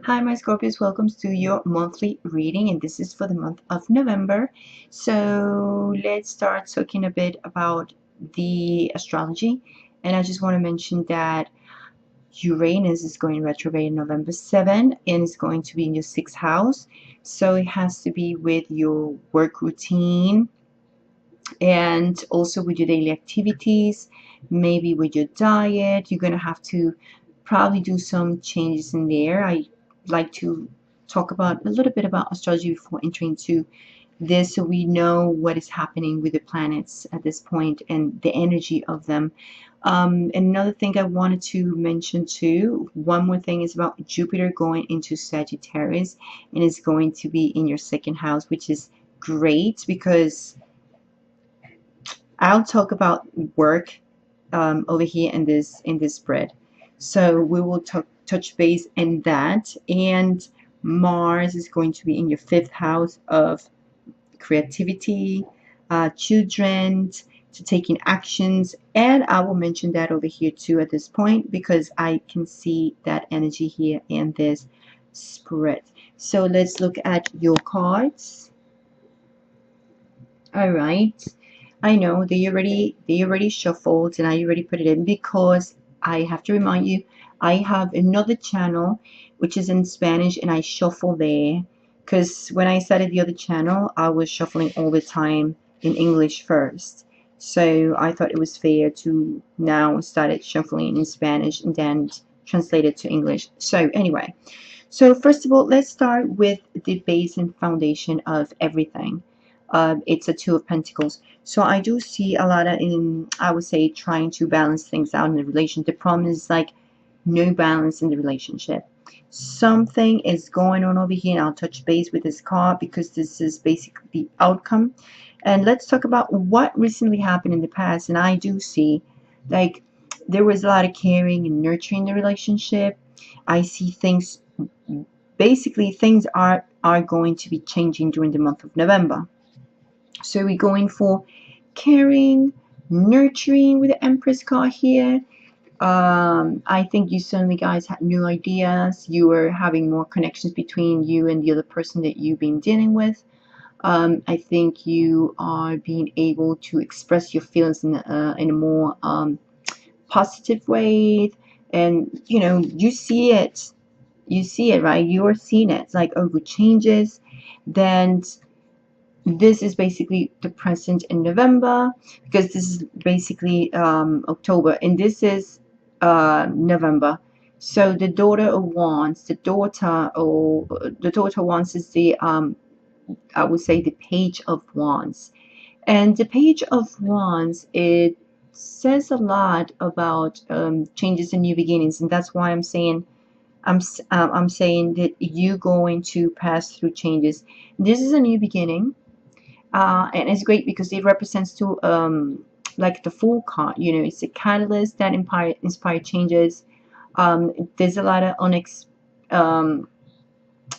Hi, my Scorpios. Welcome to your monthly reading, and this is for the month of November. So let's start talking a bit about the astrology. And I just want to mention that Uranus is going retrograde November 7 and is going to be in your sixth house. So it has to be with your work routine and also with your daily activities, maybe with your diet. You're going to have to probably do some changes in there. I like to talk about a little bit about astrology before entering into this, so we know what is happening with the planets at this point and the energy of them. Another thing I wanted to mention too, one more thing, is about Jupiter going into Sagittarius and is going to be in your second house, which is great because I'll talk about work over here in this spread. So we will touch base in that. And Mars is going to be in your fifth house of creativity, children, to taking actions. And I will mention that over here too at this point because I can see that energy here in this spread. So let's look at your cards. All right. I know they already shuffled and I already put it in because I have to remind you, I have another channel which is in Spanish and I shuffle there because when I started the other channel, I was shuffling all the time in English first. So I thought it was fair to now start it shuffling in Spanish and then translate it to English. So anyway, so first of all, let's start with the base and foundation of everything. It's a Two of Pentacles. So I do see a lot of, I would say, trying to balance things out in the relationship. The problem is like no balance in the relationship. Something is going on over here, and I'll touch base with this card because this is basically the outcome. And let's talk about what recently happened in the past. And I do see like there was a lot of caring and nurturing the relationship. I see things, basically things are going to be changing during the month of November. So we're going for caring, nurturing with the Empress card here. I think you suddenly guys had new ideas. You were having more connections between you and the other person that you've been dealing with. I think you are being able to express your feelings in a more positive way. And, you know, you see it. You see it, right? You're seeing it. It's like, oh, good changes. Then this is basically the present in November because this is basically October and this is November. So the daughter of wands, the daughter of wands is the I would say the page of wands. And the page of wands, it says a lot about changes and new beginnings, and that's why I'm saying that you're going to pass through changes. This is a new beginning. And it's great because it represents to like the Fool card. You know, it's a catalyst that inspire changes. There's a lot of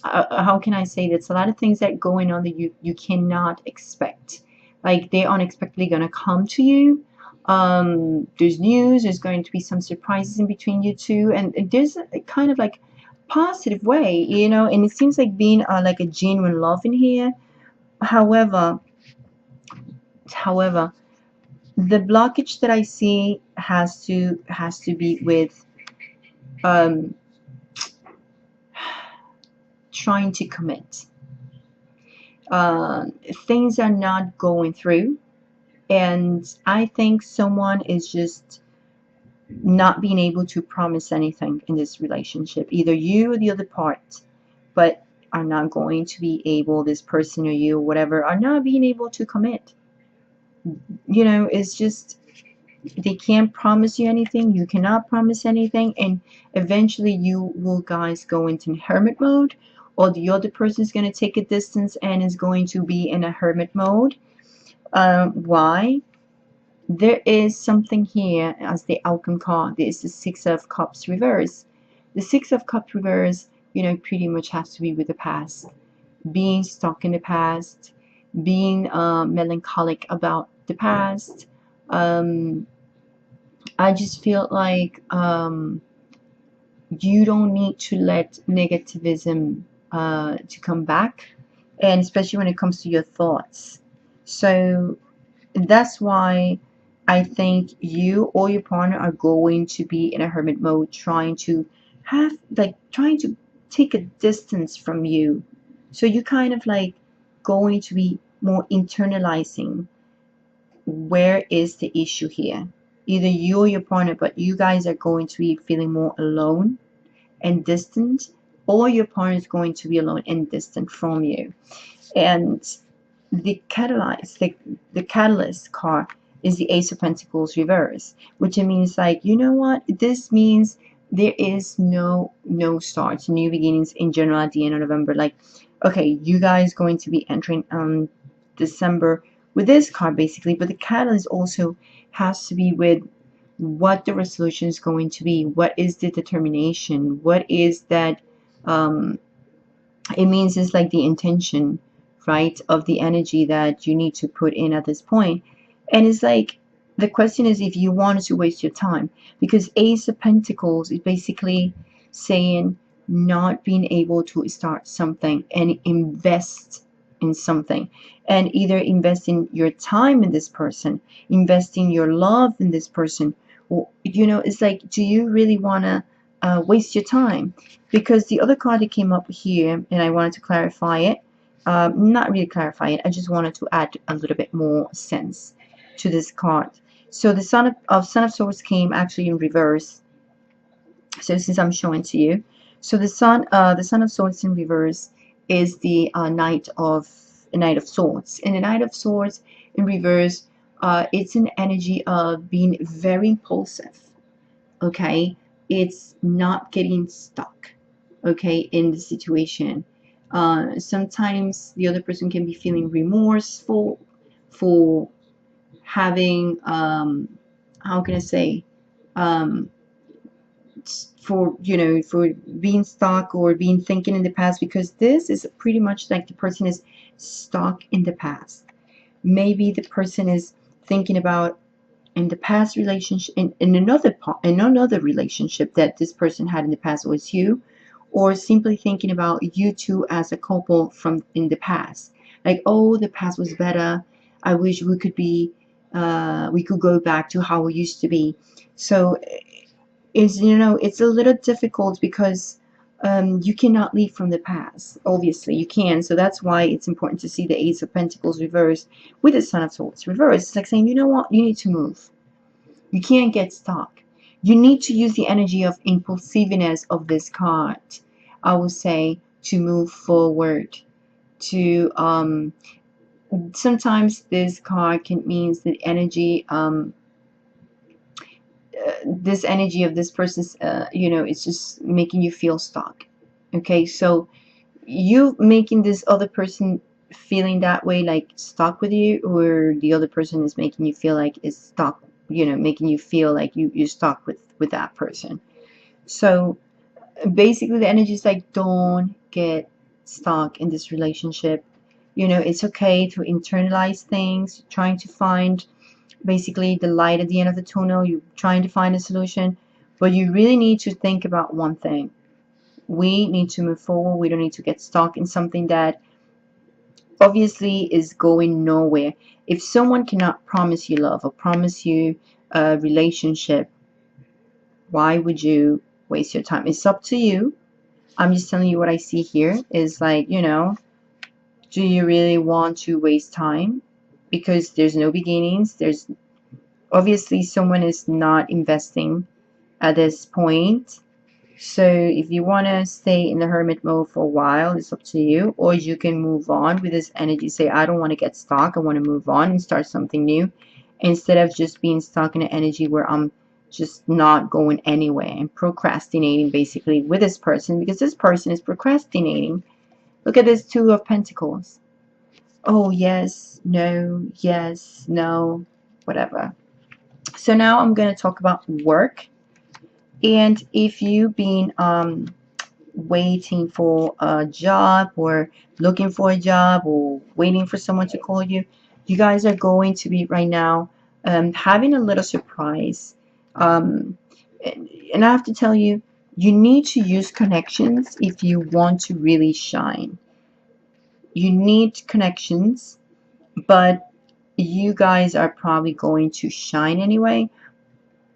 how can I say, that's a lot of things that going on that you cannot expect. Like they're unexpectedly gonna come to you. There's news. There's going to be some surprises in between you two, and there's a kind of like positive way, you know. And it seems like being like a genuine love in here. However, the blockage that I see has to be with trying to commit. Things are not going through, and I think someone is just not being able to promise anything in this relationship, either you or the other part, but are not going to be able, this person or you or whatever, are not being able to commit. You know, it's just they can't promise you anything. You cannot promise anything, and eventually you will guys go into hermit mode, or the other person is going to take a distance and is going to be in a hermit mode. Why? There is something here as the outcome card. There is the Six of Cups reverse. The Six of Cups reverse, you know, pretty much has to be with the past, being stuck in the past, being melancholic about the past. I just feel like you don't need to let negativism to come back, and especially when it comes to your thoughts. So that's why I think you or your partner are going to be in a hermit mode, trying to trying to take a distance from you. So you kind of like going to be more internalizing where is the issue here. Either you or your partner, but you guys are going to be feeling more alone and distant, or your partner is going to be alone and distant from you. And the catalyst card is the Ace of Pentacles reverse, which it means like, you know what, this means there is no starts, new beginnings in general at the end of November. Like, okay, you guys going to be entering December with this card basically, but the catalyst also has to be with what the resolution is going to be, what is the determination, what is that it means it's like the intention, right, of the energy that you need to put in at this point. And it's like the question is if you wanted to waste your time, because Ace of Pentacles is basically saying not being able to start something and invest in something, and either investing your time in this person, investing your love in this person, or it's like, do you really want to waste your time? Because the other card that came up here, and I wanted to clarify it, not really clarify it, I just wanted to add a little bit more sense to this card. So the Son of Swords came actually in reverse. So since I'm showing to you, so the Son of Swords in reverse is the Knight of Swords, and the Knight of Swords in reverse, it's an energy of being very impulsive. Okay, it's not getting stuck, okay, in the situation. Sometimes the other person can be feeling remorseful for having how can I say, um, for being stuck or being thinking in the past, because this is pretty much like the person is stuck in the past. Maybe the person is thinking about in the past relationship, in another relationship that this person had in the past was you, or simply thinking about you two as a couple from in the past, like, oh, the past was better, I wish we could go back to how we used to be. So it's a little difficult because you cannot leave from the past. Obviously you can, so that's why it's important to see the Ace of Pentacles reversed with the Son of Swords reversed. It's like saying, you know what, you need to move. You can't get stuck. You need to use the energy of impulsiveness of this card, I would say, to move forward. To sometimes this card can means the energy this energy of this person's it's just making you feel stuck. Okay, so you making this other person feeling that way, like stuck with you, or the other person is making you feel like it's stuck, making you feel like you're stuck with that person. So basically the energy is like, don't get stuck in this relationship. It's okay to internalize things, trying to find basically the light at the end of the tunnel. You're trying to find a solution, but you really need to think about one thing. We need to move forward. We don't need to get stuck in something that obviously is going nowhere. If someone cannot promise you love or promise you a relationship, why would you waste your time? It's up to you. I'm just telling you what I see here is like, do you really want to waste time? Because there's no beginnings. There's obviously someone is not investing at this point. So if you want to stay in the hermit mode for a while, it's up to you. Or you can move on with this energy. Say, I don't want to get stuck. I want to move on and start something new. Instead of just being stuck in an energy where I'm just not going anywhere and procrastinating basically with this person, because this person is procrastinating. Look at this Two of Pentacles. Oh, yes, no, whatever. So now I'm going to talk about work. And if you've been waiting for a job, or looking for a job, or waiting for someone to call you, you guys are going to be right now having a little surprise. And I have to tell you, You need to use connections if you want to really shine. You need connections, but you guys are probably going to shine anyway.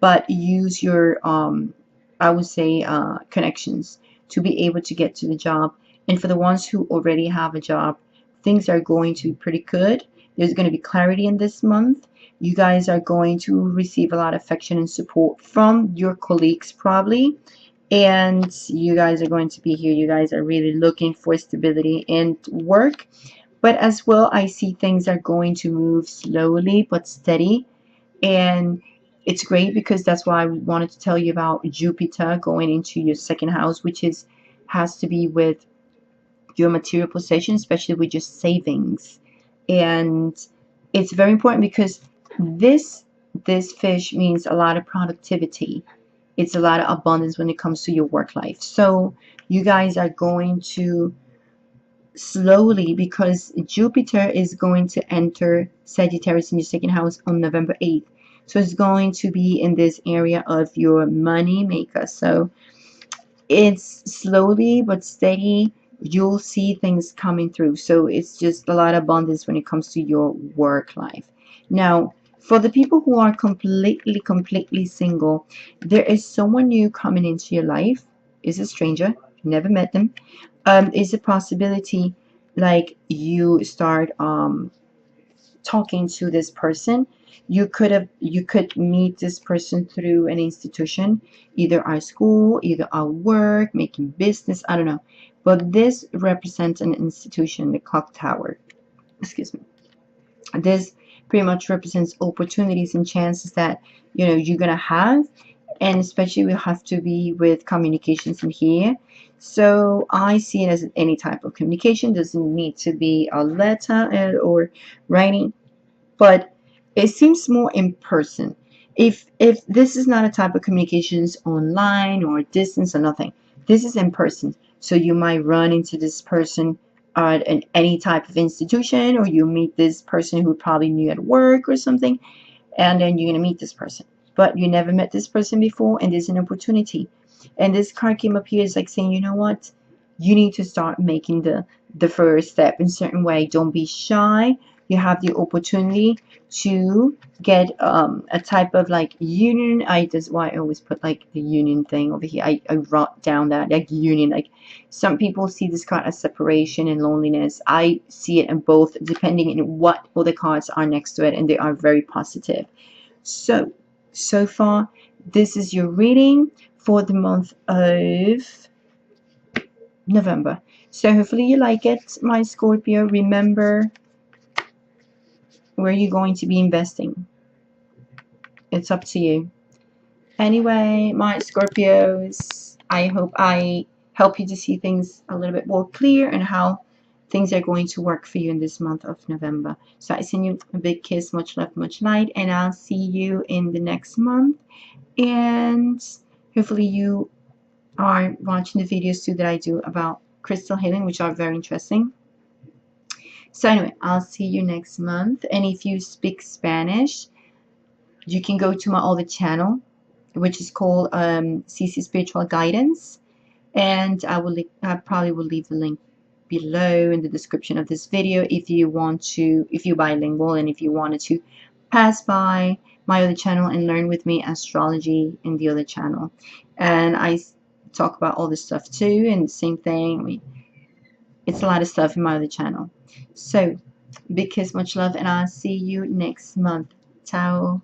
But use your I would say connections to be able to get to the job. And for the ones who already have a job, things are going to be pretty good. There's going to be clarity in this month. You guys are going to receive a lot of affection and support from your colleagues probably, and you guys are going to be here. You guys are really looking for stability and work. But as well, I see things are going to move slowly but steady, and it's great because that's why I wanted to tell you about Jupiter going into your second house, which is has to be with your material possession, especially with your savings. And it's very important because this fish means a lot of productivity. It's a lot of abundance when it comes to your work life. So you guys are going to slowly, because Jupiter is going to enter Sagittarius in your second house on November 8th. So it's going to be in this area of your money maker. So it's slowly but steady. You'll see things coming through. So it's just a lot of abundance when it comes to your work life. Now, for the people who are completely single, there is someone new coming into your life. Is a stranger. Never met them. Is a possibility like you start talking to this person. You could meet this person through an institution, either our school, either our work, making business, I don't know. But this represents an institution, the clock tower. Excuse me. This pretty much represents opportunities and chances that you're gonna have, and especially we have to be with communications in here. So I see it as any type of communication. Doesn't need to be a letter or writing, but it seems more in person. If this is not a type of communications online or distance or nothing, this is in person. So you might run into this person at any type of institution, or you meet this person who probably knew at work or something, and then you're going to meet this person, but you never met this person before, and there's an opportunity. And this card came up here is like saying, you know what, you need to start making the first step in a certain way. Don't be shy. You have the opportunity to get a type of like union. That's why I always put like the union thing over here. I wrote down that like union. Like some people see this card as separation and loneliness. I see it in both, depending on what other cards are next to it, and they are very positive. So far, this is your reading for the month of November. So hopefully you like it, my Scorpio. Remember where you're going to be investing. It's up to you. Anyway, my Scorpios, I hope I help you to see things a little bit more clear and how things are going to work for you in this month of November. So I send you a big kiss, much love, much light, and I'll see you in the next month. And hopefully you are watching the videos too that I do about crystal healing, which are very interesting. So anyway, I'll see you next month. And if you speak Spanish, you can go to my other channel, which is called CC Spiritual Guidance, and I probably will leave the link below in the description of this video if you're bilingual, and if you wanted to pass by my other channel and learn with me astrology in the other channel. And I talk about all this stuff too, and the same thing. I mean, it's a lot of stuff in my other channel. So big kiss, much love, and I'll see you next month. Ciao.